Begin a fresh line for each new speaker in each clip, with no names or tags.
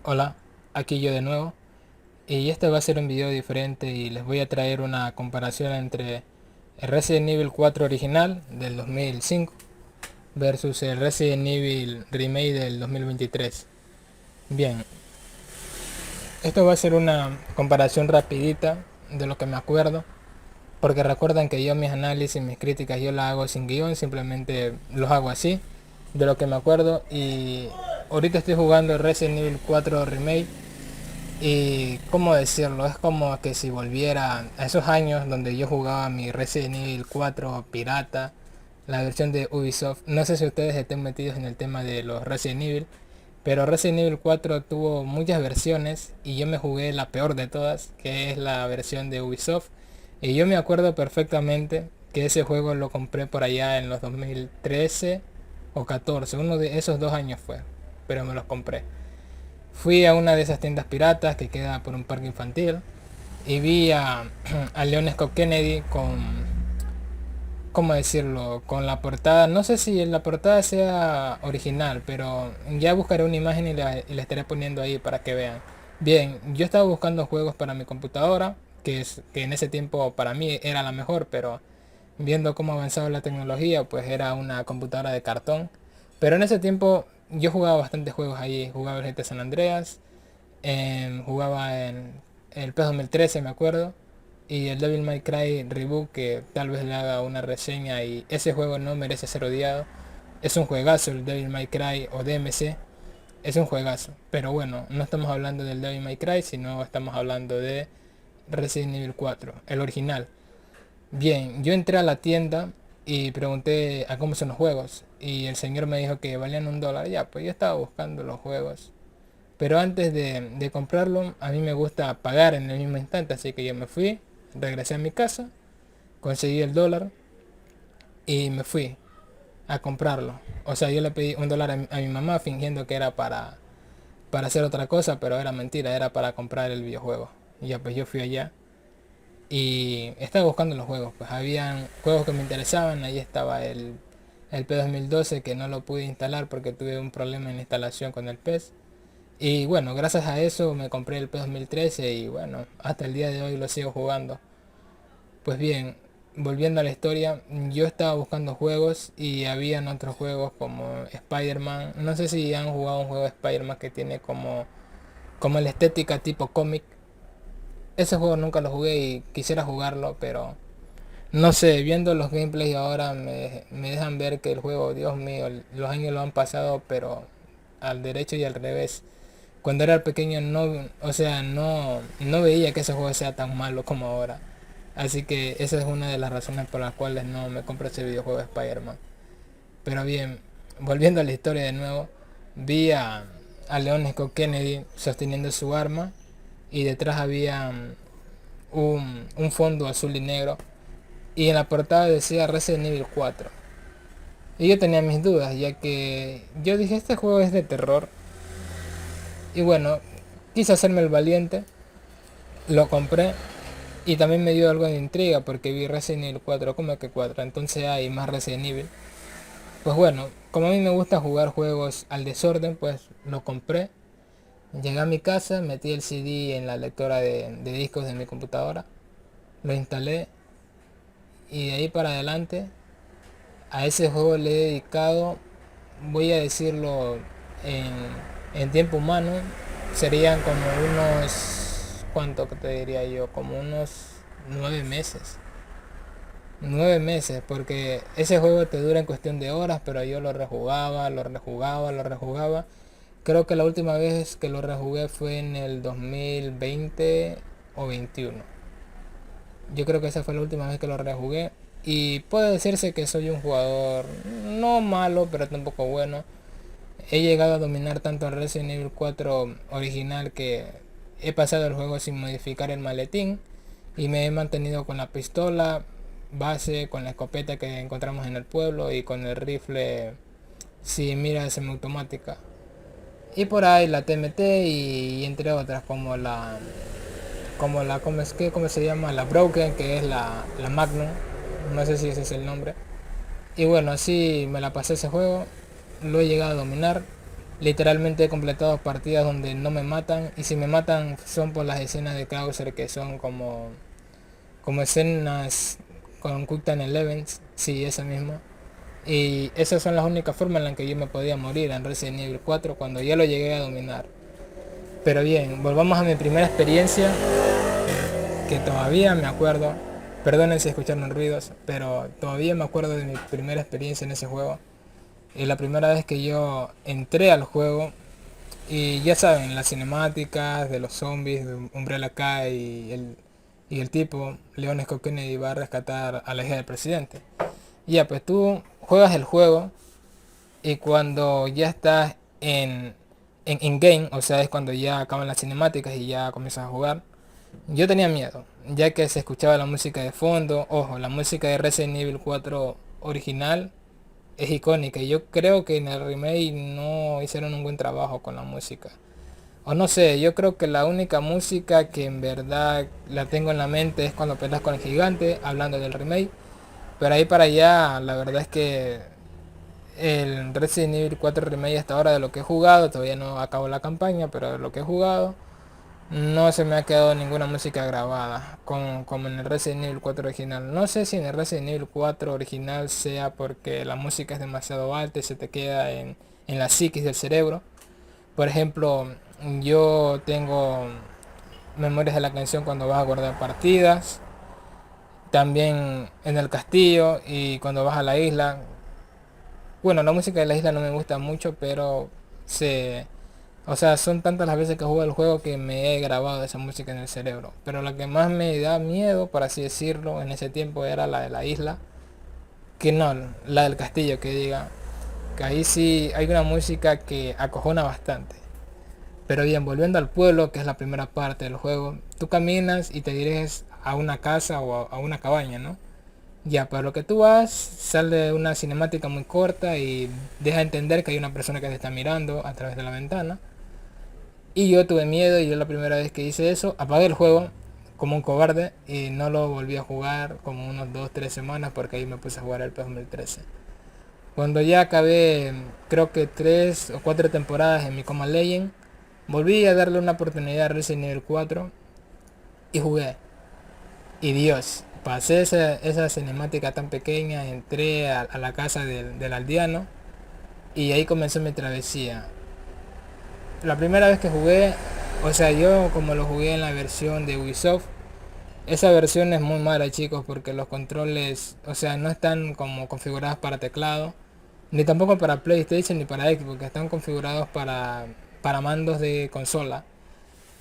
Hola, aquí yo de nuevo y este va a ser un video diferente y les voy a traer una comparación entre el Resident Evil 4 original del 2005 versus el Resident Evil Remake del 2023. Bien, esto va a ser una comparación rapidita de lo que me acuerdo, porque recuerdan que yo mis análisis, mis críticas, yo las hago sin guión, simplemente los hago así, de lo que me acuerdo. Y ahorita estoy jugando el Resident Evil 4 Remake. Y cómo decirlo, es como que si volviera a esos años donde yo jugaba mi Resident Evil 4 pirata, la versión de Ubisoft. No sé si ustedes estén metidos en el tema de los Resident Evil, pero Resident Evil 4 tuvo muchas versiones y yo me jugué la peor de todas, que es la versión de Ubisoft. Y yo me acuerdo perfectamente que ese juego lo compré por allá en los 2013 o 14, uno de esos 2 años fue, pero me los compré. Fui a una de esas tiendas piratas que queda por un parque infantil y vi a Leon Scott Kennedy con, ¿cómo decirlo? Con la portada. No sé si la portada sea original, pero ya buscaré una imagen y la estaré poniendo ahí para que vean. Bien, yo estaba buscando juegos para mi computadora, que en ese tiempo para mí era la mejor, pero viendo cómo avanzaba la tecnología, pues era una computadora de cartón. Pero en ese tiempo yo jugaba bastantes juegos ahí. Jugaba el GT San Andreas, jugaba en el PES 2013 me acuerdo, y el Devil May Cry Reboot, que tal vez le haga una reseña, y ese juego no merece ser odiado. Es un juegazo el Devil May Cry o DMC, es un juegazo. Pero bueno, no estamos hablando del Devil May Cry, sino estamos hablando de Resident Evil 4, el original. Bien, yo entré a la tienda y pregunté a cómo son los juegos, y el señor me dijo que valían $1. Ya, pues yo estaba buscando los juegos, pero antes de comprarlo, a mí me gusta pagar en el mismo instante, así que yo me fui, regresé a mi casa, conseguí el dólar y me fui a comprarlo. O sea, yo le pedí $1 a mi mamá fingiendo que era para hacer otra cosa, pero era mentira, era para comprar el videojuego. Y ya pues yo fui allá y estaba buscando los juegos, pues habían juegos que me interesaban. Ahí estaba el P2012, que no lo pude instalar porque tuve un problema en la instalación con el PES. Y bueno, gracias a eso me compré el P2013 y bueno, hasta el día de hoy lo sigo jugando. Pues bien, volviendo a la historia, yo estaba buscando juegos y habían otros juegos como Spider-Man. No sé si han jugado un juego de Spider-Man que tiene como la estética tipo cómic. Ese juego nunca lo jugué y quisiera jugarlo, pero no sé, viendo los gameplays ahora me dejan ver que el juego, Dios mío, los años lo han pasado, pero al derecho y al revés. Cuando era pequeño no, o sea, no veía que ese juego sea tan malo como ahora. Así que esa es una de las razones por las cuales no me compro ese videojuego de Spider-Man. Pero bien, volviendo a la historia de nuevo, vi a Leon Scott Kennedy sosteniendo su arma y detrás había un fondo azul y negro, y en la portada decía Resident Evil 4. Y yo tenía mis dudas, ya que yo dije, este juego es de terror. Y bueno, quise hacerme el valiente, lo compré y también me dio algo de intriga porque vi Resident Evil 4, como que 4, entonces hay más Resident Evil. Pues bueno, como a mí me gusta jugar juegos al desorden, pues lo compré. Llegué a mi casa, metí el CD en la lectora de discos de mi computadora, lo instalé y de ahí para adelante a ese juego le he dedicado, voy a decirlo en, en tiempo humano, serían como unos, ¿cuánto que te diría yo? Como unos 9 meses. 9 meses, porque ese juego te dura en cuestión de horas, pero yo lo rejugaba, lo rejugaba, lo rejugaba. Creo que la última vez que lo rejugué fue en el 2020 o 21. Yo creo que esa fue la última vez que lo rejugué. Y puede decirse que soy un jugador no malo, pero tampoco bueno. He llegado a dominar tanto el Resident Evil 4 original que he pasado el juego sin modificar el maletín. Y me he mantenido con la pistola base, con la escopeta que encontramos en el pueblo y con el rifle si mira semiautomática. Y por ahí la TMT y entre otras ¿cómo se llama? La Broken, que es la Magnum, no sé si ese es el nombre. Y bueno, así me la pasé ese juego, lo he llegado a dominar. Literalmente he completado partidas donde no me matan, y si me matan son por las escenas de Krauser, que son como escenas con Quick Time Events, sí, esa misma. Y esas son las únicas formas en las que yo me podía morir en Resident Evil 4 cuando ya lo llegué a dominar. Pero bien, volvamos a mi primera experiencia, que todavía me acuerdo. Perdonen si escucharon ruidos, pero todavía me acuerdo de mi primera experiencia en ese juego. Y la primera vez que yo entré al juego, y ya saben, las cinemáticas de los zombies, de Umbrella K y el tipo, Leon Scott Kennedy, va a rescatar a la hija del presidente. Ya, pues tú juegas el juego, y cuando ya estás en game, o sea, es cuando ya acaban las cinemáticas y ya comienzas a jugar, yo tenía miedo, ya que se escuchaba la música de fondo. Ojo, la música de Resident Evil 4 original es icónica, y yo creo que en el remake no hicieron un buen trabajo con la música. O no sé, yo creo que la única música que en verdad la tengo en la mente es cuando peleas con el gigante, hablando del remake. Pero ahí para allá, la verdad es que el Resident Evil 4 Remake hasta ahora, de lo que he jugado, todavía no acabo la campaña, pero de lo que he jugado, no se me ha quedado ninguna música grabada como en el Resident Evil 4 original. No sé si en el Resident Evil 4 original sea porque la música es demasiado alta y se te queda en la psiquis del cerebro. Por ejemplo, yo tengo memorias de la canción cuando vas a guardar partidas, también en el castillo y cuando vas a la isla. Bueno, la música de la isla no me gusta mucho, pero se... O sea, son tantas las veces que juego el juego que me he grabado esa música en el cerebro. Pero la que más me da miedo, por así decirlo, en ese tiempo era la de la isla. Que no, la del castillo, que diga. Que ahí sí hay una música que acojona bastante. Pero bien, volviendo al pueblo, que es la primera parte del juego, tú caminas y te diriges a una casa o a una cabaña, ¿no? Ya, para lo que tú vas, sale una cinemática muy corta y deja entender que hay una persona que te está mirando a través de la ventana. Y yo tuve miedo, y yo la primera vez que hice eso, apagué el juego como un cobarde y no lo volví a jugar como unos 2 3 semanas, porque ahí me puse a jugar el PES 2013. Cuando ya acabé, creo que 3 o 4 temporadas en mi Coma Legend, volví a darle una oportunidad a Resident Evil 4 y jugué. Y Dios, pasé esa cinemática tan pequeña, entré a la casa del aldeano y ahí comenzó mi travesía. La primera vez que jugué, o sea, yo como lo jugué en la versión de Ubisoft, esa versión es muy mala, chicos, porque los controles, o sea, no están como configurados para teclado, ni tampoco para PlayStation ni para Xbox, que están configurados para mandos de consola.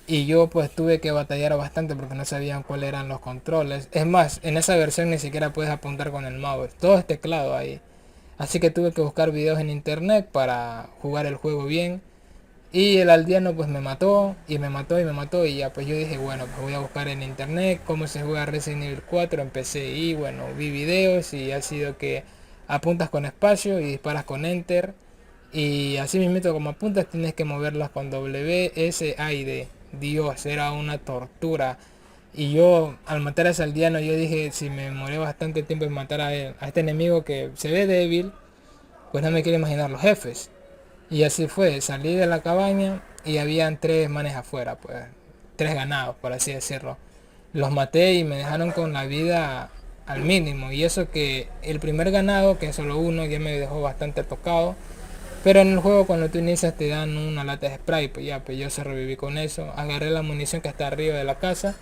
Y yo pues tuve que batallar bastante porque no sabían cuáles eran los controles. Es más, en esa versión ni siquiera puedes apuntar con el mouse, todo es teclado ahí. Así que tuve que buscar videos en internet para jugar el juego bien. Y el aldeano pues me mató y me mató y me mató, y ya pues yo dije, bueno, pues voy a buscar en internet cómo se juega Resident Evil 4. Empecé y bueno, vi videos, y ha sido que apuntas con espacio y disparas con enter, y así mismo como apuntas tienes que moverlas con W, S, A y D. Dios, era una tortura. Y yo al matar a ese aldeano yo dije, si me demoré bastante tiempo en matar a este enemigo que se ve débil, pues no me quiero imaginar los jefes. Y así fue, salí de la cabaña y habían 3 manes afuera, pues 3 ganados, por así decirlo. Los maté y me dejaron con la vida al mínimo, y eso que el primer ganado, que es solo uno, ya me dejó bastante tocado. Pero en el juego cuando tú inicias te dan una lata de spray, pues ya, pues yo se reviví con eso. Agarré la munición que está arriba de la casa,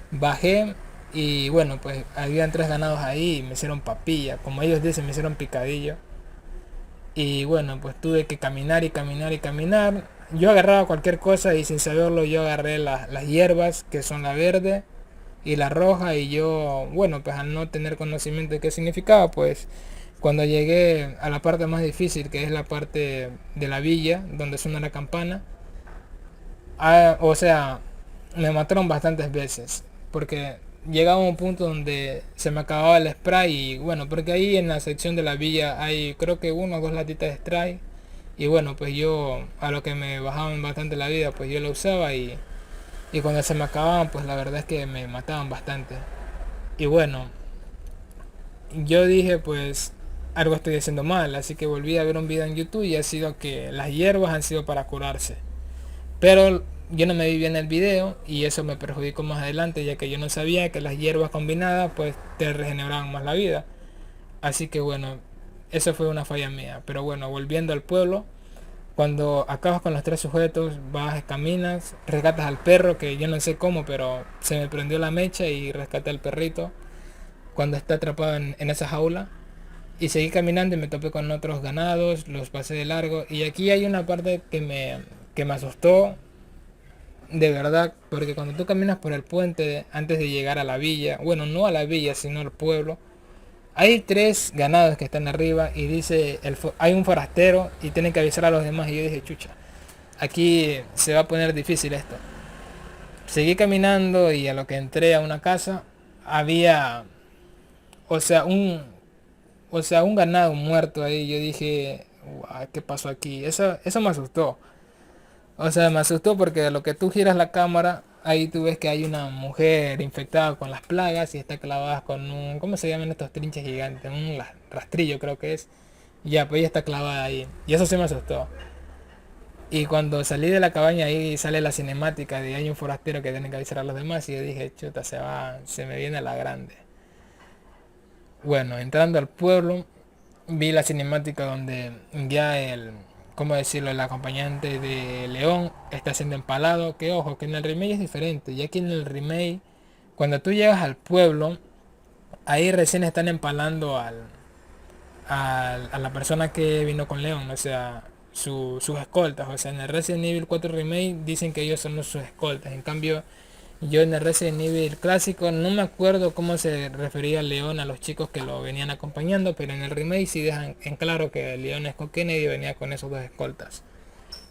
bajé, y bueno, pues habían 3 ganados ahí y me hicieron papilla, como ellos dicen, me hicieron picadillo. Y bueno, pues tuve que caminar y caminar y caminar. Yo agarraba cualquier cosa y sin saberlo yo agarré las hierbas, que son la verde y la roja, y yo, bueno, pues al no tener conocimiento de qué significaba, pues cuando llegué a la parte más difícil, que es la parte de la villa, donde suena la campana, o sea, me mataron bastantes veces, porque llegaba un punto donde se me acababa el spray, y bueno, porque ahí en la sección de la villa hay creo que 1 o 2 latitas de spray, y bueno, pues yo a lo que me bajaban bastante la vida, pues yo lo usaba, y cuando se me acababan, pues la verdad es que me mataban bastante. Y bueno, yo dije pues algo estoy haciendo mal. Así que volví a ver un video en YouTube y ha sido que las hierbas han sido para curarse. Pero yo no me vi bien el video y eso me perjudicó más adelante, ya que yo no sabía que las hierbas combinadas pues te regeneraban más la vida. Así que bueno, eso fue una falla mía. Pero bueno, volviendo al pueblo, cuando acabas con los tres sujetos, vas, caminas, rescatas al perro, que yo no sé cómo, pero se me prendió la mecha y rescaté al perrito cuando está atrapado en esa jaula. Y seguí caminando y me topé con otros ganados, los pasé de largo. Y aquí hay una parte que me asustó de verdad, porque cuando tú caminas por el puente antes de llegar a la villa, bueno, no a la villa, sino al pueblo, hay tres ganados que están arriba y dice, hay un forastero y tienen que avisar a los demás. Y yo dije, chucha, aquí se va a poner difícil esto. Seguí caminando y a lo que entré a una casa había, o sea, un ganado muerto ahí. Yo dije, "Guau, ¿qué pasó aquí?". Eso me asustó. O sea, me asustó porque a lo que tú giras la cámara, ahí tú ves que hay una mujer infectada con las plagas y está clavada con un, ¿cómo se llaman estos trinches gigantes? Un rastrillo creo que es. Ya, pues ella está clavada ahí. Y eso sí me asustó. Y cuando salí de la cabaña ahí sale la cinemática de hay un forastero que tiene que avisar a los demás y yo dije, chuta, se me viene la grande. Bueno, entrando al pueblo, vi la cinemática donde ya ¿cómo decirlo? El acompañante de León está siendo empalado. Que ojo, que en el remake es diferente. Ya que en el remake, cuando tú llegas al pueblo, ahí recién están empalando a la persona que vino con León, o sea, sus escoltas. O sea, en el Resident Evil 4 Remake dicen que ellos son sus escoltas. En cambio, yo en el Resident Evil clásico no me acuerdo cómo se refería León a los chicos que lo venían acompañando, pero en el remake sí dejan en claro que León es con Kennedy venía con esos dos escoltas.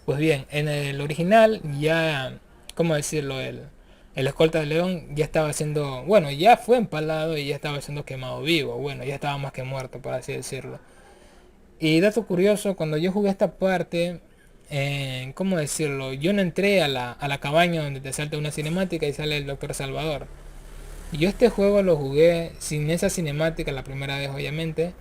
Pues bien, en el original ya, ¿cómo decirlo? El escolta de León ya estaba siendo, bueno, ya fue empalado y ya estaba siendo quemado vivo, bueno, ya estaba más que muerto, por así decirlo. Y dato curioso, cuando yo jugué esta parte, ¿cómo decirlo? Yo no entré a la cabaña donde te salta una cinemática y sale el Doctor Salvador. Yo este juego lo jugué sin esa cinemática la primera vez obviamente.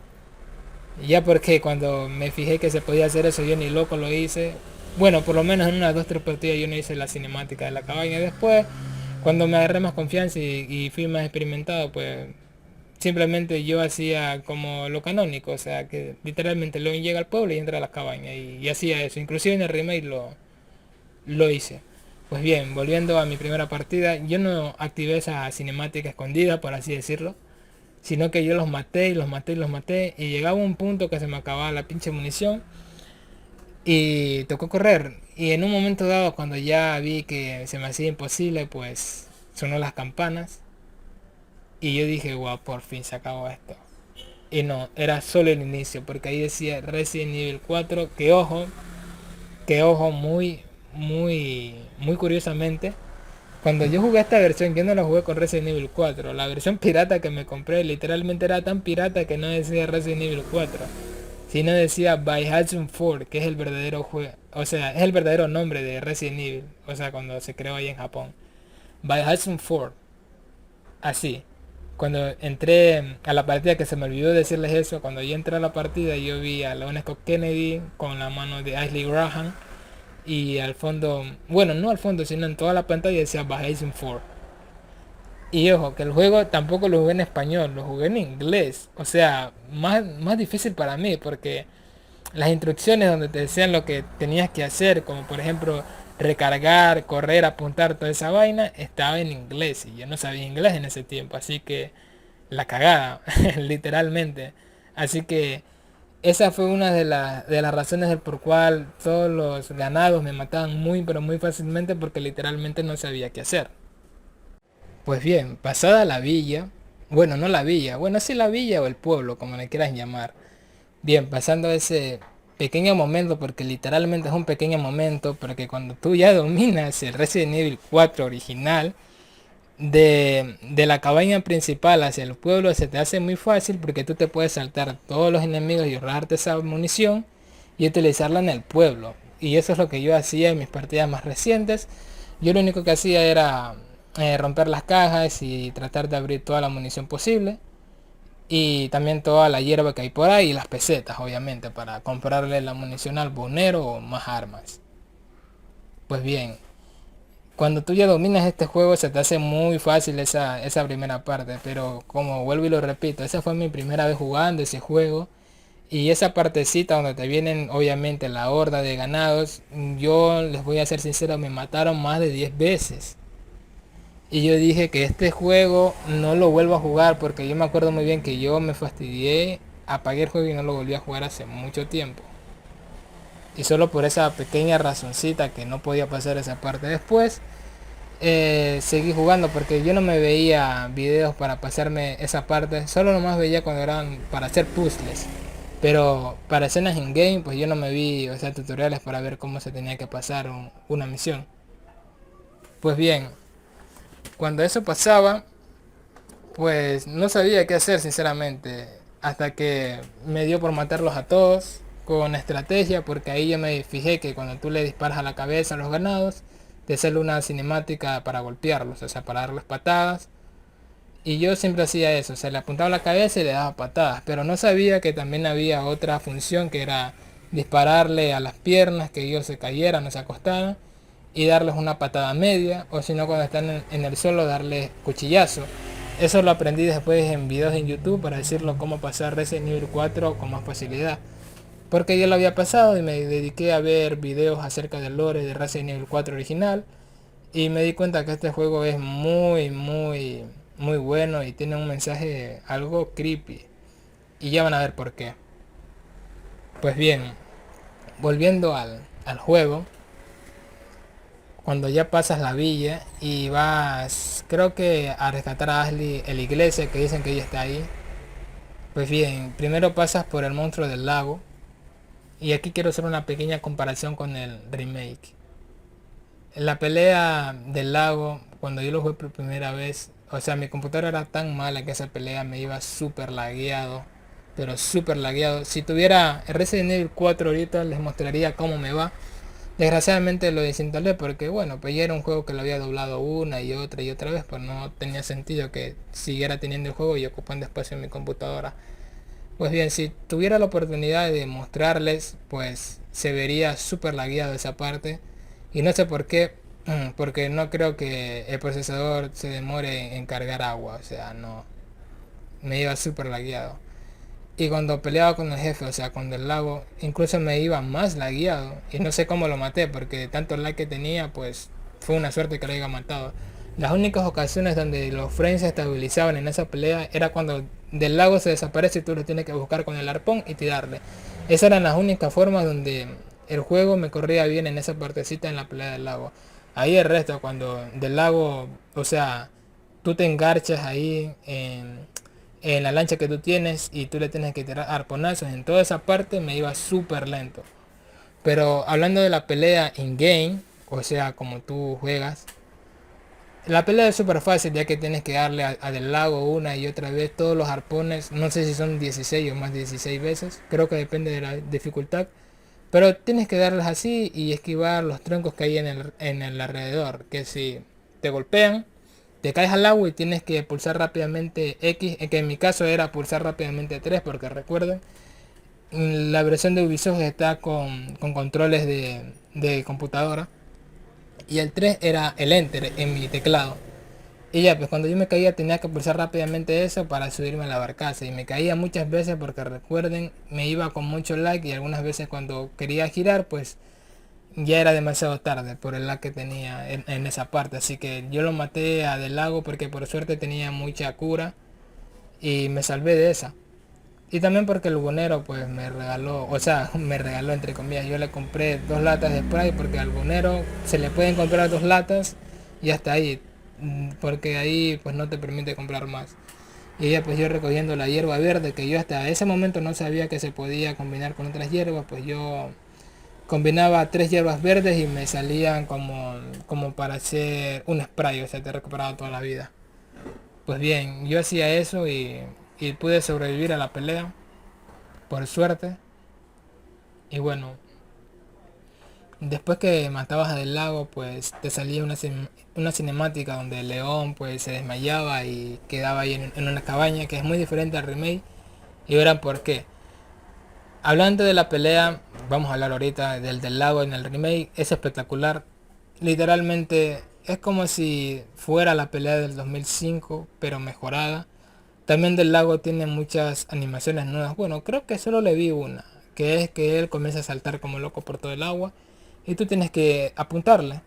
Ya porque cuando me fijé que se podía hacer eso yo ni loco lo hice. Bueno, por lo menos en unas 2 3 partidas yo no hice la cinemática de la cabaña. Después, cuando me agarré más confianza y fui más experimentado, pues simplemente yo hacía como lo canónico. O sea, que literalmente León llega al pueblo y entra a la cabaña. Y hacía eso. Inclusive en el remake lo hice. Pues bien, volviendo a mi primera partida, yo no activé esa cinemática escondida, por así decirlo, sino que yo los maté y los maté y los maté y llegaba un punto que se me acababa la pinche munición y tocó correr. Y en un momento dado, cuando ya vi que se me hacía imposible, pues sonó las campanas y yo dije, guau, por fin se acabó esto. Y no, era solo el inicio, porque ahí decía Resident Evil 4, que ojo, muy curiosamente, cuando yo jugué esta versión, yo no la jugué con Resident Evil 4. La versión pirata que me compré literalmente era tan pirata que no decía Resident Evil 4, sino decía By Hudson Ford, que es el verdadero juego, o sea, es el verdadero nombre de Resident Evil, o sea, cuando se creó ahí en Japón. By Hudson Ford, así. Cuando entré a la partida, que se me olvidó decirles eso, cuando yo entré a la partida yo vi a Leon Scott Kennedy con la mano de Ashley Graham y al fondo, bueno, no al fondo, sino en toda la pantalla decía Bajason 4. Y ojo, que el juego tampoco lo jugué en español, lo jugué en inglés. O sea, más difícil para mí porque las instrucciones donde te decían lo que tenías que hacer, como por ejemplo recargar, correr, apuntar, toda esa vaina, estaba en inglés y yo no sabía inglés en ese tiempo. Así que la cagada, literalmente. Así que esa fue una de las razones del por cual todos los ganados me mataban muy pero muy fácilmente porque literalmente no sabía qué hacer. Pues bien, pasada la villa, bueno, no la villa, bueno, sí la villa o el pueblo, como le quieras llamar. Bien, pasando ese pequeño momento, porque literalmente es un pequeño momento, porque cuando tú ya dominas el Resident Evil 4 original, de la cabaña principal hacia el pueblo se te hace muy fácil porque tú te puedes saltar todos los enemigos y ahorrarte esa munición y utilizarla en el pueblo. Y eso es lo que yo hacía en mis partidas más recientes. Yo lo único que hacía era romper las cajas y tratar de abrir toda la munición posible. y también toda la hierba que hay por ahí y las pesetas, obviamente, para comprarle la munición al buhonero o más armas. Pues bien, cuando tú ya dominas este juego se te hace muy fácil esa primera parte, pero como vuelvo y lo repito, esa fue mi primera vez jugando ese juego. Y esa partecita donde te vienen obviamente la horda de ganados, yo les voy a ser sincero, me mataron más de 10 veces. Y yo dije que este juego no lo vuelvo a jugar porque yo me acuerdo muy bien que yo me fastidié, apagué el juego y no lo volví a jugar hace mucho tiempo. Y solo por esa pequeña razoncita que no podía pasar esa parte después, seguí jugando porque yo no me veía videos para pasarme esa parte, solo nomás veía cuando eran para hacer puzzles. Pero para escenas in game, pues yo no me vi, o sea, tutoriales para ver cómo se tenía que pasar una misión. Pues bien, cuando eso pasaba, pues no sabía qué hacer sinceramente, hasta que me dio por matarlos a todos con estrategia, porque ahí yo me fijé que cuando tú le disparas a la cabeza a los ganados, te sale una cinemática para golpearlos, o sea, para darles patadas. Y yo siempre hacía eso, se le apuntaba a la cabeza y le daba patadas, pero no sabía que también había otra función que era dispararle a las piernas, que ellos se cayeran o se acostaran y darles una patada media, o si no cuando están en el suelo darles cuchillazo. Eso lo aprendí después en videos en YouTube para decirlo cómo pasar Resident Evil 4 con más facilidad. Porque yo lo había pasado y me dediqué a ver videos acerca del lore de Resident Evil 4 original. Y me di cuenta que este juego es muy bueno y tiene un mensaje algo creepy. Y ya van a ver por qué. Pues bien, volviendo al juego, cuando ya pasas la villa y vas, creo que a rescatar a Ashley en la iglesia que dicen que ella está ahí. Pues bien, primero pasas por el monstruo del lago. Y aquí quiero hacer una pequeña comparación con el remake. En la pelea del lago, cuando yo lo jugué por primera vez, o sea, mi computadora era tan mala que esa pelea me iba súper lagueado. Pero súper lagueado. Si tuviera Resident Evil 4 ahorita les mostraría cómo me va. Desgraciadamente lo desinstalé porque bueno, pues ya era un juego que lo había doblado una y otra vez, pues no tenía sentido que siguiera teniendo el juego y ocupando espacio en mi computadora. Pues bien, si tuviera la oportunidad de mostrarles, pues se vería súper lagueado esa parte. Y no sé por qué, porque no creo que el procesador se demore en cargar agua, o sea, no, me iba súper lagueado. Y cuando peleaba con el jefe, o sea, con el lago, incluso me iba más lagueado. Y no sé cómo lo maté, porque de tanto lag que tenía, pues fue una suerte que lo haya matado. Las únicas ocasiones donde los frames se estabilizaban en esa pelea era cuando del lago se desaparece y tú lo tienes que buscar con el arpón y tirarle. Esas eran las únicas formas donde el juego me corría bien en esa partecita en la pelea del lago. Ahí el resto, cuando del lago, o sea, tú te engarchas ahí en la lancha que tú tienes y tú le tienes que tirar arponazos, en toda esa parte me iba súper lento. Pero hablando de la pelea in game, o sea, como tú juegas, la pelea es súper fácil ya que tienes que darle a del lago una y otra vez todos los arpones, no sé si son 16 o más 16 veces, creo que depende de la dificultad, pero tienes que darles así y esquivar los troncos que hay en el alrededor, que si te golpean, te caes al agua y tienes que pulsar rápidamente X, que en mi caso era pulsar rápidamente 3 porque recuerden, la versión de Ubisoft está con controles de computadora y el 3 era el Enter en mi teclado. Y ya, pues cuando yo me caía tenía que pulsar rápidamente eso para subirme a la barcaza. Y me caía muchas veces porque recuerden, me iba con mucho lag y algunas veces cuando quería girar, pues ya era demasiado tarde por el lag que tenía en esa parte. Así que yo lo maté a Del Lago porque por suerte tenía mucha cura y me salvé de esa. Y también porque el buhonero pues me regaló, o sea, me regaló entre comillas, yo le compré 2 latas de spray porque al buhonero se le pueden comprar 2 latas y hasta ahí, porque ahí pues no te permite comprar más. Y ya pues yo recogiendo la hierba verde que yo hasta ese momento no sabía que se podía combinar con otras hierbas, pues yo combinaba 3 hierbas verdes y me salían como para hacer un spray, o sea, te recuperaba toda la vida. Pues bien, yo hacía eso y pude sobrevivir a la pelea, por suerte. Y bueno, Después que matabas a Del Lago, pues te salía una cinemática donde el león pues se desmayaba y quedaba ahí en una cabaña, que es muy diferente al remake. Y verán por qué. Hablando de la pelea, vamos a hablar ahorita del lago en el remake. Es espectacular. Literalmente es como si fuera la pelea del 2005, pero mejorada. También del lago tiene muchas animaciones nuevas. Bueno, creo que solo le vi una, que es que él comienza a saltar como loco por todo el agua y tú tienes que apuntarle.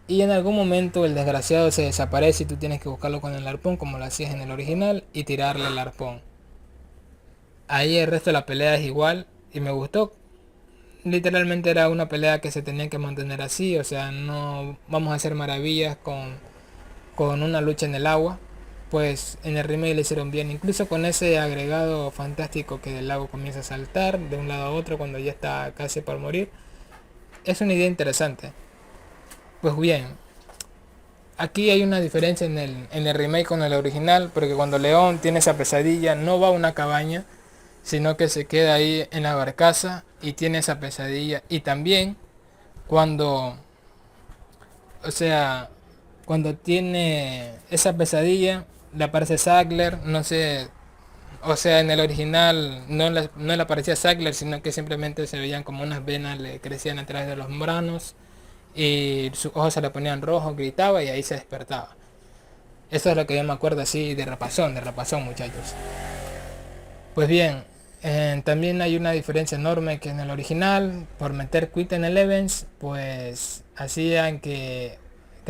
Y en algún momento el desgraciado se desaparece y tú tienes que buscarlo con el arpón como lo hacías en el original y tirarle el arpón. Ahí el resto de la pelea es igual y me gustó. Literalmente era una pelea que se tenía que mantener así, o sea, no vamos a hacer maravillas con una lucha en el agua. Pues en el remake le hicieron bien, incluso con ese agregado fantástico que el lago comienza a saltar de un lado a otro cuando ya está casi por morir. Es una idea interesante. Pues bien, aquí hay una diferencia en el remake con el original, porque cuando León tiene esa pesadilla no va a una cabaña, sino que se queda ahí en la barcaza y tiene esa pesadilla. Y también cuando, o sea, cuando tiene esa pesadilla, le aparece Sackler, no sé, o sea, en el original no le aparecía Sackler, sino que simplemente se veían como unas venas le crecían a través de los branos y sus ojos se le ponían rojos, gritaba y ahí se despertaba. Eso es lo que yo me acuerdo así de rapazón muchachos. Pues bien, también hay una diferencia enorme que en el original, por meter Quit en el Events, pues hacían que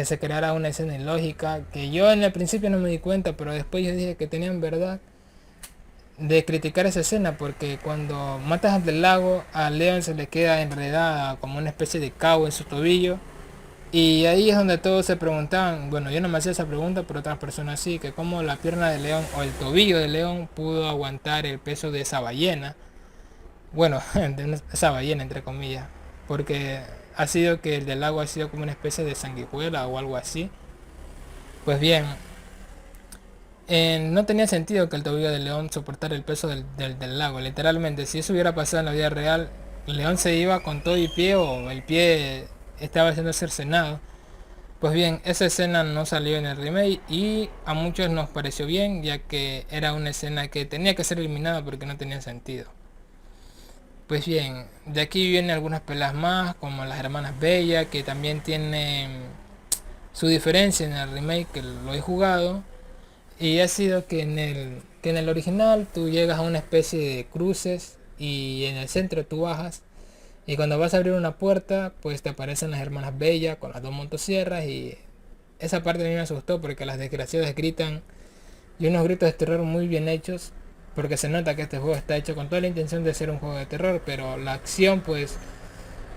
se creara una escena ilógica, que yo en el principio no me di cuenta, pero después yo dije que tenían verdad de criticar esa escena, porque cuando matas al del lago, a Leon se le queda enredada como una especie de cabo en su tobillo. Y ahí es donde todos se preguntaban, bueno, yo no me hacía esa pregunta, pero otras personas sí, que cómo la pierna de león o el tobillo de león pudo aguantar el peso de esa ballena. Bueno, de esa ballena entre comillas, porque ha sido que el del agua ha sido como una especie de sanguijuela o algo así. Pues bien, no tenía sentido que el tobillo del león soportara el peso del lago. Literalmente, si eso hubiera pasado en la vida real, el león se iba con todo y pie o el pie estaba siendo cercenado. Pues bien, esa escena no salió en el remake y a muchos nos pareció bien, ya que era una escena que tenía que ser eliminada porque no tenía sentido. Pues bien, de aquí vienen algunas peleas más, como las hermanas Bella, que también tienen su diferencia en el remake, que lo he jugado. Y ha sido que en el original tú llegas a una especie de cruces y en el centro tú bajas. Y cuando vas a abrir una puerta, pues te aparecen las hermanas Bella con las dos motosierras y esa parte a mí me asustó porque las desgraciadas gritan y unos gritos de terror muy bien hechos, porque se nota que este juego está hecho con toda la intención de ser un juego de terror, pero la acción pues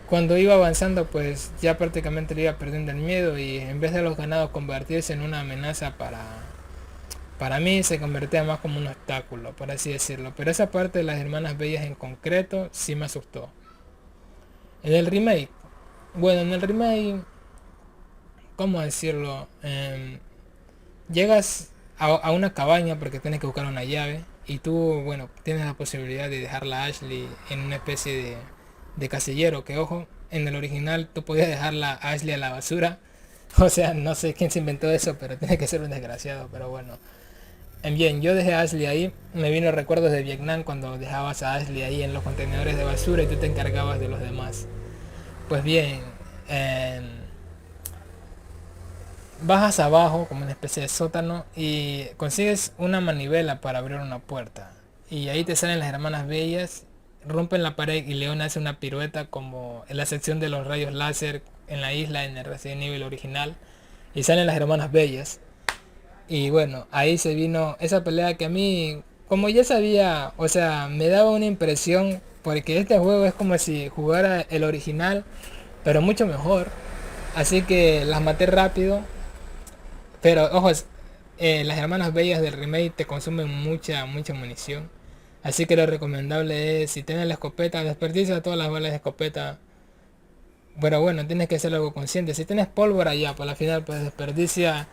cuando iba avanzando pues ya prácticamente le iba perdiendo el miedo y en vez de los ganados convertirse en una amenaza para mí se convertía más como un obstáculo, por así decirlo. Pero esa parte de las hermanas bellas en concreto sí me asustó. En el remake, bueno, en el remake, ¿cómo decirlo? Llegas a una cabaña porque tienes que buscar una llave y tú, bueno, tienes la posibilidad de dejarla a Ashley en una especie de casillero, que ojo, en el original tú podías dejarla a Ashley a la basura. O sea, no sé quién se inventó eso, pero tiene que ser un desgraciado, pero bueno. Bien, yo dejé a Ashley ahí, me vino recuerdos de Vietnam cuando dejabas a Ashley ahí en los contenedores de basura y tú te encargabas de los demás. Pues bien, em, bajas abajo como una especie de sótano y consigues una manivela para abrir una puerta. Y ahí te salen las hermanas bellas, rompen la pared y León hace una pirueta como en la sección de los rayos láser en la isla en el Resident Evil original. Y salen las hermanas bellas. Y bueno, ahí se vino esa pelea que a mí, como ya sabía, o sea, me daba una impresión, porque este juego es como si jugara el original, pero mucho mejor. Así que las maté rápido. Pero ojo, las hermanas bellas del remake te consumen mucha munición. Así que lo recomendable es, si tienes la escopeta, desperdicia todas las balas de escopeta. Pero bueno, tienes que ser algo consciente. Si tienes pólvora ya, por la final pues desperdicia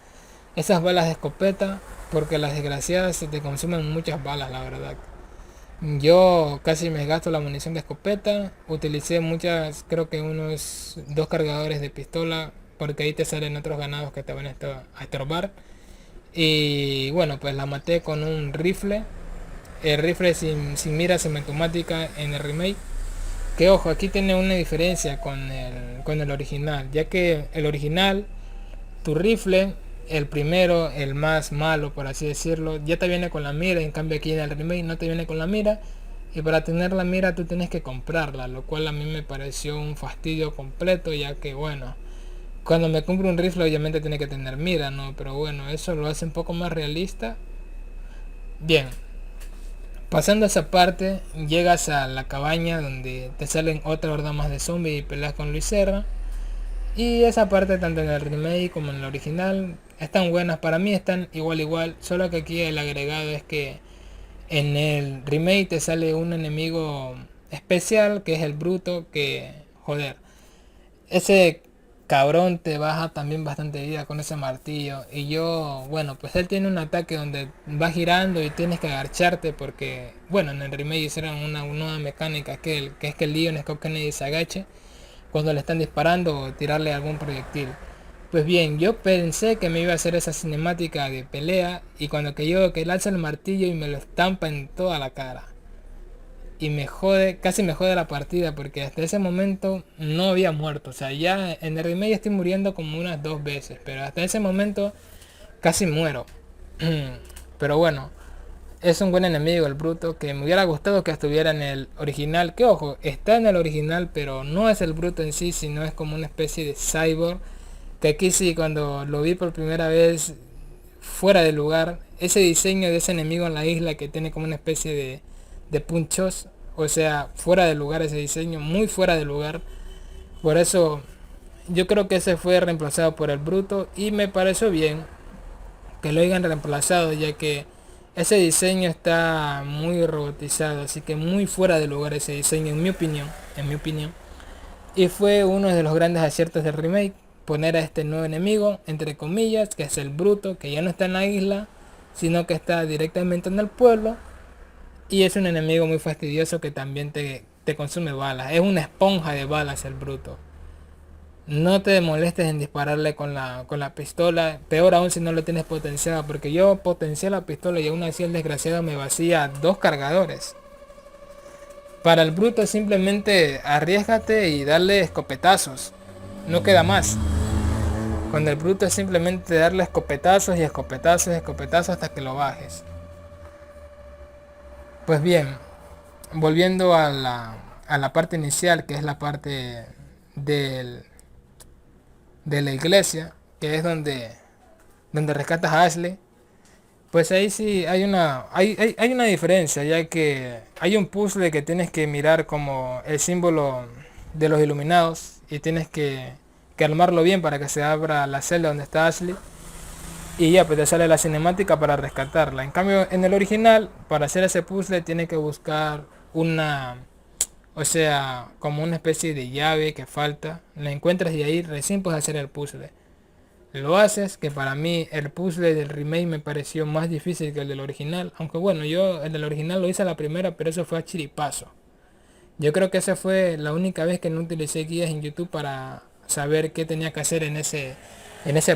esas balas de escopeta. Porque las desgraciadas se te consumen muchas balas, la verdad. Yo casi me gasto la munición de escopeta. Utilicé muchas, creo que unos dos cargadores de pistola, porque ahí te salen otros ganados que te van a estorbar. Y bueno, pues la maté con un rifle. El rifle sin mira semiautomática en el remake. Que ojo, aquí tiene una diferencia con el original. Ya que el original, tu rifle, el primero, el más malo por así decirlo, ya te viene con la mira. En cambio aquí en el remake no te viene con la mira. Y para tener la mira tú tienes que comprarla, lo cual a mí me pareció un fastidio completo, ya que bueno, cuando me compro un rifle obviamente tiene que tener mira, ¿no? Pero bueno, eso lo hace un poco más realista. Bien, pasando esa parte, llegas a la cabaña donde te salen otra horda más de zombies y peleas con Luis Serra. Y esa parte, tanto en el remake como en el original, están buenas. Para mí están igual, solo que aquí el agregado es que en el remake te sale un enemigo especial que es el bruto, que joder, ese cabrón te baja también bastante vida con ese martillo. Y yo, bueno, pues él tiene un ataque donde va girando y tienes que agacharte porque, bueno, en el remake hicieron una nueva mecánica que es que el Leon Scott Kennedy se agache cuando le están disparando o tirarle algún proyectil. Pues bien, yo pensé que me iba a hacer esa cinemática de pelea y cuando que yo que lanza el martillo y me lo estampa en toda la cara. Y me jode, casi me jode la partida porque hasta ese momento no había muerto. O sea, ya en el remake estoy muriendo como unas dos veces, pero hasta ese momento casi muero. Pero bueno, es un buen enemigo el bruto que me hubiera gustado que estuviera en el original. Que ojo, está en el original, pero no es el bruto en sí, sino es como una especie de cyborg. Que aquí sí, cuando lo vi por primera vez fuera de lugar, ese diseño de ese enemigo en la isla que tiene como una especie de punchos, o sea, fuera de lugar ese diseño, muy fuera de lugar. Por eso yo creo que ese fue reemplazado por el bruto y me pareció bien que lo hayan reemplazado, ya que ese diseño está muy robotizado, así que muy fuera de lugar ese diseño en mi opinión. Y fue uno de los grandes aciertos del remake, poner a este nuevo enemigo, entre comillas, que es el bruto, que ya no está en la isla, sino que está directamente en el pueblo. Y es un enemigo muy fastidioso que también te consume balas. Es una esponja de balas el bruto. No te molestes en dispararle con la pistola. Peor aún si no lo tienes potenciado. Porque yo potencié la pistola y aún así el desgraciado me vacía dos cargadores. Para el bruto simplemente arriesgate y darle escopetazos. No queda más. Con el bruto es simplemente darle escopetazos y escopetazos y escopetazos hasta que lo bajes. Pues bien, volviendo a la parte inicial, que es la parte del, de la iglesia, que es donde rescatas a Ashley. Pues ahí sí hay una diferencia, ya que hay un puzzle que tienes que mirar como el símbolo de los iluminados y tienes que armarlo bien para que se abra la celda donde está Ashley. Y ya, pues te sale la cinemática para rescatarla. En cambio, en el original, para hacer ese puzzle, tienes que buscar o sea, como una especie de llave que falta. La encuentras y ahí recién puedes hacer el puzzle. Lo haces, que para mí el puzzle del remake me pareció más difícil que el del original. Aunque bueno, yo el del original lo hice a la primera, pero eso fue a chiripazo. Yo creo que esa fue la única vez que no utilicé guías en YouTube para saber qué tenía que hacer en ese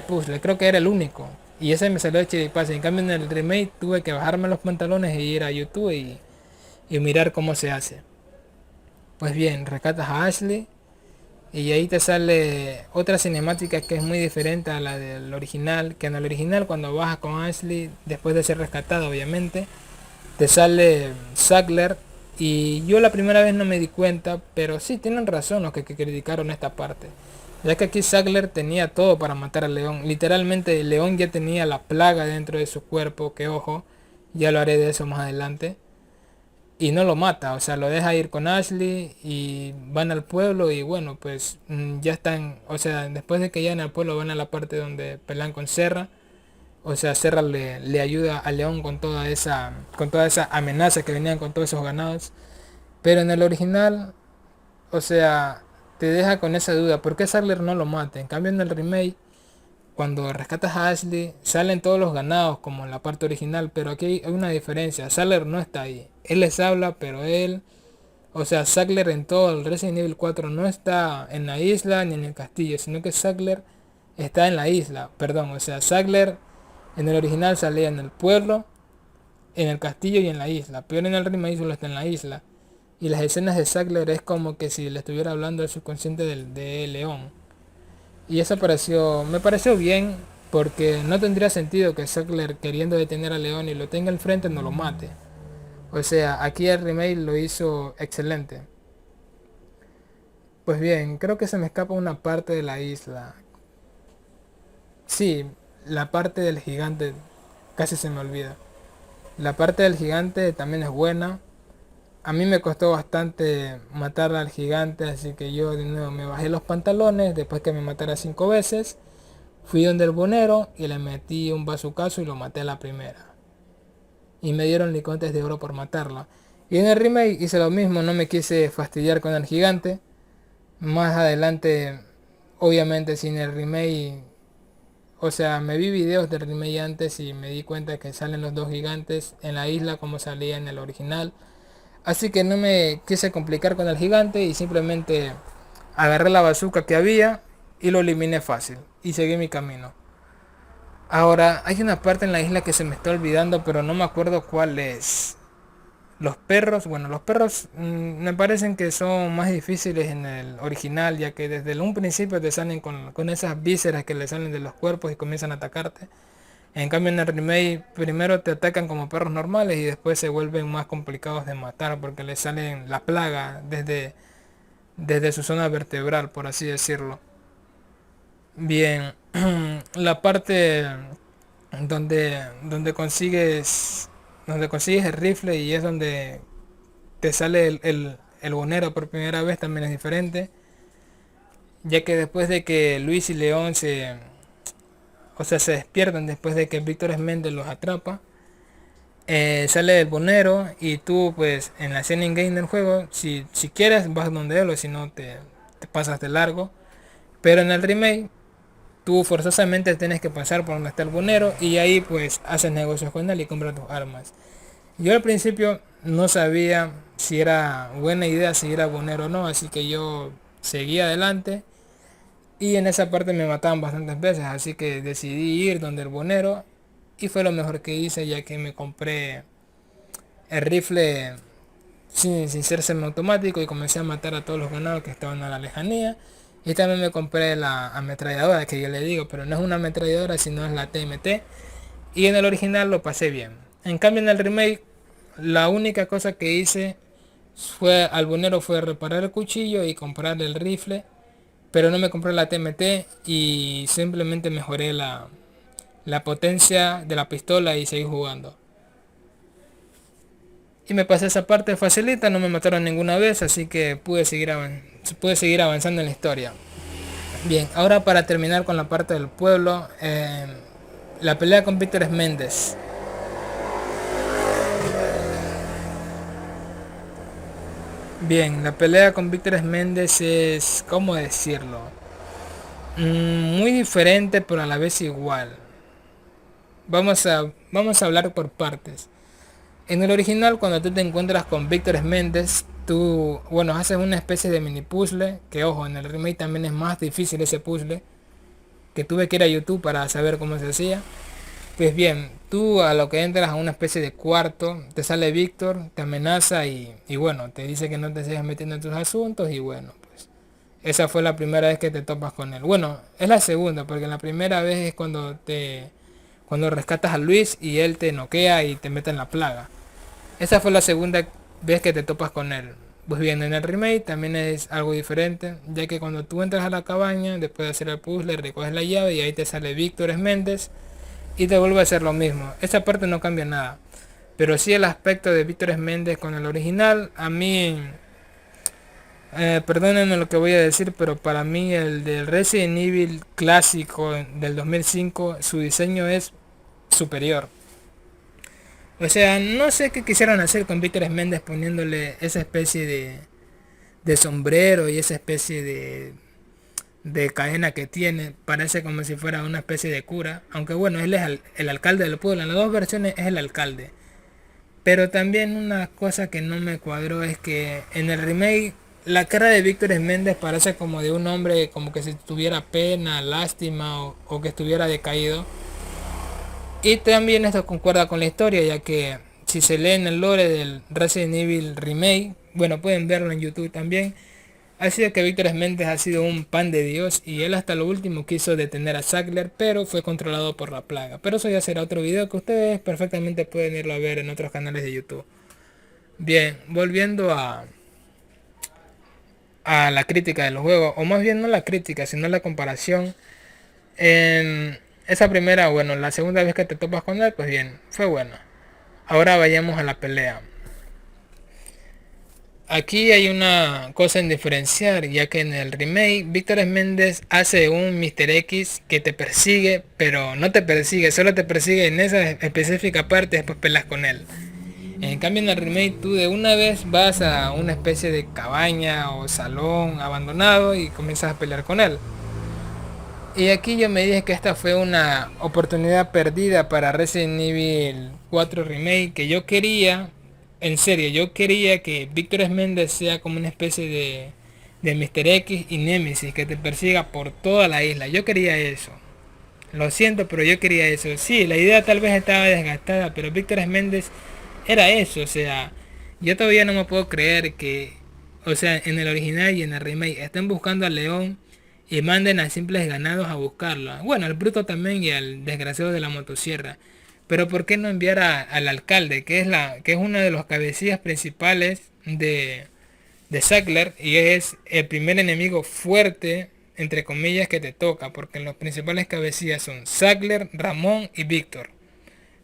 puzzle. Creo que era el único. Y ese me salió de chiripazo. En cambio en el remake tuve que bajarme los pantalones e ir a YouTube y mirar cómo se hace. Pues bien, rescatas a Ashley. Y ahí te sale otra cinemática que es muy diferente a la del original. Que en el original cuando bajas con Ashley, después de ser rescatado obviamente, te sale Sackler. Y yo la primera vez no me di cuenta, pero sí tienen razón los que criticaron esta parte. Ya que aquí Sackler tenía todo para matar al león. Literalmente el león ya tenía la plaga dentro de su cuerpo, que ojo, ya lo haré de eso más adelante y no lo mata, o sea, lo deja ir con Ashley y van al pueblo y bueno, pues ya están, o sea, después de que llegan al pueblo van a la parte donde pelean con Serra, o sea, Serra le ayuda a León con toda esa amenaza que venían con todos esos ganados, pero en el original, o sea, te deja con esa duda, ¿por qué Sackler no lo mata? En cambio en el remake, cuando rescatas a Ashley, salen todos los ganados como en la parte original, pero aquí hay una diferencia. Sackler no está ahí. Él les habla, pero él, o sea, Sackler en todo el Resident Evil 4 no está en la isla ni en el castillo, sino que Sackler está en la isla. Perdón, o sea, Sackler en el original salía en el pueblo, en el castillo y en la isla, pero en el remake solo está en la isla. Y las escenas de Sackler es como que si le estuviera hablando al subconsciente de León. Y eso me pareció bien, porque no tendría sentido que Sackler, queriendo detener a León y lo tenga al frente, no lo mate. O sea, aquí el remake lo hizo excelente. Pues bien, creo que se me escapa una parte de la isla. Sí, la parte del gigante casi se me olvida. La parte del gigante también es buena. A mí me costó bastante matar al gigante, así que yo de nuevo me bajé los pantalones después que me matara 5 veces. Fui donde el bonero y le metí un bazucazo y lo maté a la primera. Y me dieron licotes de oro por matarlo. Y en el remake hice lo mismo, no me quise fastidiar con el gigante. Más adelante, obviamente sin el remake, o sea, me vi videos del remake antes y me di cuenta que salen los dos gigantes en la isla como salía en el original. Así que no me quise complicar con el gigante y simplemente agarré la bazooka que había y lo eliminé fácil y seguí mi camino. Ahora, hay una parte en la isla que se me está olvidando, pero no me acuerdo cuál es. Los perros, bueno, los perros me parecen que son más difíciles en el original, ya que desde un principio te salen con esas vísceras que le salen de los cuerpos y comienzan a atacarte. En cambio en el remake primero te atacan como perros normales y después se vuelven más complicados de matar porque les salen la plaga desde su zona vertebral, por así decirlo. Bien, la parte donde consigues el rifle y es donde te sale el bonero por primera vez también es diferente, ya que después de que Luis y León se despiertan después de que Víctor Méndez los atrapa, sale el bonero y tú pues en la escena in game del juego, si quieres vas donde él o si no te pasas de largo, pero en el remake tú forzosamente tienes que pasar por donde está el bonero y ahí pues haces negocios con él y compras tus armas. Yo al principio no sabía si era buena idea seguir al bonero o no, así que yo seguí adelante y en esa parte me mataban bastantes veces, así que decidí ir donde el bonero y fue lo mejor que hice, ya que me compré el rifle sin ser semiautomático y comencé a matar a todos los ganados que estaban a la lejanía. Y también me compré la ametralladora que yo le digo, pero no es una ametralladora sino es la TMT. Y en el original lo pasé bien. En cambio en el remake la única cosa que hice al bonero fue reparar el cuchillo y comprar el rifle. Pero no me compré la TMT y simplemente mejoré la potencia de la pistola y seguí jugando. Y me pasé esa parte facilita, no me mataron ninguna vez, así que pude seguir avanzando en la historia. Bien, ahora para terminar con la parte del pueblo, la pelea con Víctor Méndez. Bien, la pelea con Víctor Méndez es, ¿cómo decirlo? Muy diferente pero a la vez igual. Vamos a hablar por partes. En el original, cuando tú te encuentras con Víctor Méndez, tú, bueno, haces una especie de mini puzzle, que ojo, en el remake también es más difícil ese puzzle, que tuve que ir a YouTube para saber cómo se hacía. Pues bien, tú a lo que entras a una especie de cuarto, te sale Víctor, te amenaza y bueno, te dice que no te sigas metiendo en tus asuntos y bueno, pues esa fue la primera vez que te topas con él. Bueno, es la segunda, porque la primera vez es cuando rescatas a Luis y él te noquea y te mete en la plaga. Esa fue la segunda vez que te topas con él. Pues bien, en el remake también es algo diferente, ya que cuando tú entras a la cabaña, después de hacer el puzzle, recoges la llave y ahí te sale Víctor Méndez y te vuelve a hacer lo mismo. Esa parte no cambia nada, pero sí el aspecto de Víctor Méndez con el original, a mí, perdónenme lo que voy a decir, pero para mí el del Resident Evil clásico del 2005, su diseño es superior. O sea, no sé qué quisieron hacer con Víctor Méndez poniéndole esa especie de sombrero y esa especie de cadena que tiene, parece como si fuera una especie de cura, aunque bueno, él es el alcalde del pueblo, en las dos versiones es el alcalde. Pero también una cosa que no me cuadró es que en el remake la cara de Víctor Méndez parece como de un hombre como que si tuviera pena, lástima o que estuviera decaído. Y también esto concuerda con la historia, ya que si se lee en el lore del Resident Evil Remake, bueno, pueden verlo en YouTube también, ha sido que Víctor Méndez ha sido un pan de Dios y él hasta lo último quiso detener a Sackler, pero fue controlado por la plaga. Pero eso ya será otro video que ustedes perfectamente pueden irlo a ver en otros canales de YouTube. Bien, volviendo a la crítica del juego, o más bien no la crítica, sino la comparación. En esa primera, bueno, la segunda vez que te topas con él, pues bien, fue bueno. Ahora vayamos a la pelea. Aquí hay una cosa en diferenciar, ya que en el remake Víctor Méndez hace un Mr. X que te persigue, pero no te persigue, solo te persigue en esa específica parte y después pelas con él. En cambio en el remake tú de una vez vas a una especie de cabaña o salón abandonado y comienzas a pelear con él. Y aquí yo me dije que esta fue una oportunidad perdida para Resident Evil 4 Remake, que yo quería, en serio, yo quería que Víctor Méndez sea como una especie de Mr. X y Nemesis, que te persiga por toda la isla. Yo quería eso. Lo siento, pero yo quería eso. Sí, la idea tal vez estaba desgastada, pero Víctor Méndez era eso. O sea, yo todavía no me puedo creer que, o sea, en el original y en el remake estén buscando al león y manden a simples ganados a buscarlo. Bueno, al bruto también y al desgraciado de la motosierra. Pero ¿por qué no enviar al alcalde, que es uno de los cabecillas principales de Sackler y es el primer enemigo fuerte, entre comillas, que te toca, porque los principales cabecillas son Sackler, Ramón y Víctor?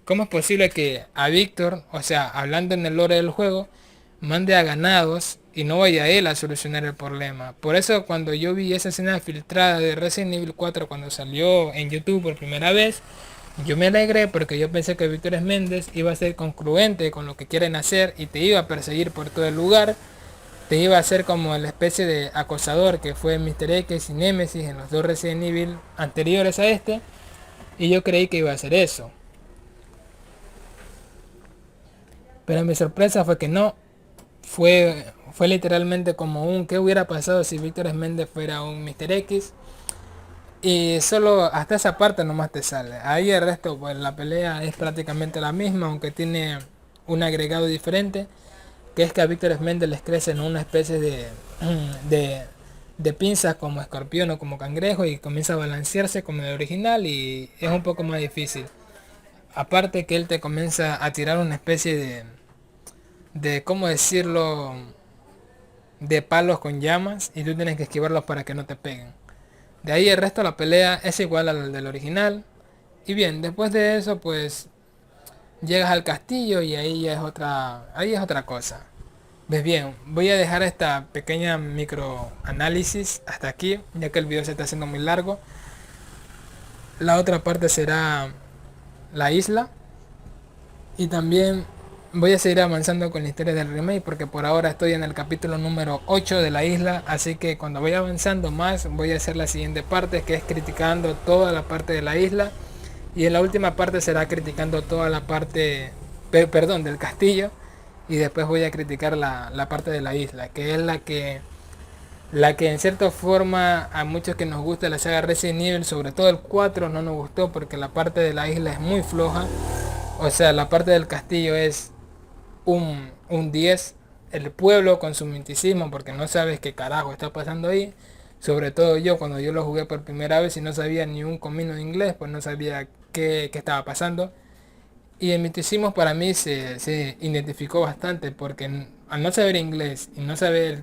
¿Cómo es posible que a Víctor, o sea, hablando en el lore del juego, mande a ganados y no vaya él a solucionar el problema? Por eso cuando yo vi esa escena filtrada de Resident Evil 4 cuando salió en YouTube por primera vez, yo me alegré porque yo pensé que Víctor Méndez iba a ser congruente con lo que quieren hacer y te iba a perseguir por todo el lugar, te iba a ser como la especie de acosador que fue Mr. X y Nemesis en los dos Resident Evil anteriores a este, y yo creí que iba a ser eso. Pero mi sorpresa fue que no, fue literalmente como un ¿qué hubiera pasado si Víctor Méndez fuera un Mr. X? Y solo hasta esa parte nomás te sale. Ahí el resto, pues la pelea es prácticamente la misma, aunque tiene un agregado diferente, que es que a Víctor Méndez les crecen una especie de, de pinzas como escorpión o como cangrejo y comienza a balancearse como el original y es un poco más difícil. Aparte que él te comienza a tirar una especie de ¿cómo decirlo? De palos con llamas y tú tienes que esquivarlos para que no te peguen. De ahí el resto de la pelea es igual al del original. Y bien, después de eso pues llegas al castillo y ahí es otra cosa. Ves bien, voy a dejar esta pequeña micro análisis hasta aquí, ya que el video se está haciendo muy largo. La otra parte será la isla. Y también voy a seguir avanzando con la historia del remake porque por ahora estoy en el capítulo número 8 de la isla, así que cuando vaya avanzando más voy a hacer la siguiente parte, que es criticando toda la parte de la isla, y en la última parte será criticando toda la parte, perdón, del castillo, y después voy a criticar la parte de la isla, que es la que en cierta forma a muchos que nos gusta la saga Resident Evil, sobre todo el 4, no nos gustó porque la parte de la isla es muy floja. O sea, la parte del castillo es un 10. El pueblo con su misticismo, porque no sabes qué carajo está pasando ahí. Sobre todo yo, cuando yo lo jugué por primera vez y no sabía ni un comino de inglés, pues no sabía qué estaba pasando. Y el misticismo para mí se identificó bastante, porque al no saber inglés y no saber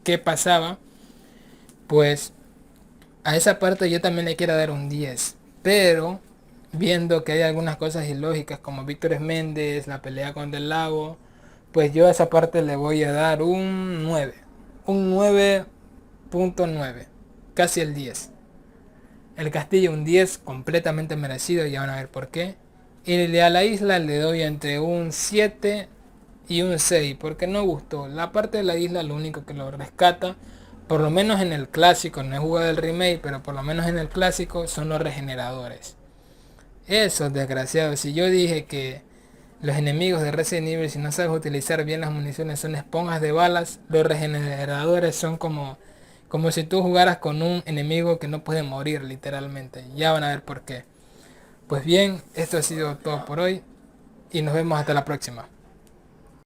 qué pasaba, pues a esa parte yo también le quiero dar un 10. Pero viendo que hay algunas cosas ilógicas como Víctor Méndez, la pelea con Del Lago, pues yo a esa parte le voy a dar un 9. Un 9.9. Casi el 10. El castillo un 10 completamente merecido, y van a ver por qué. Y a la isla le doy entre un 7 y un 6 porque no gustó. La parte de la isla lo único que lo rescata Por lo menos en el clásico, no he jugado el remake, pero por lo menos en el clásico son los regeneradores. Eso, desgraciado. Si yo dije que los enemigos de Resident Evil, si no sabes utilizar bien las municiones, son esponjas de balas, los regeneradores son como si tú jugaras con un enemigo que no puede morir literalmente. Ya van a ver por qué. Pues bien, esto ha sido todo por hoy y nos vemos hasta la próxima.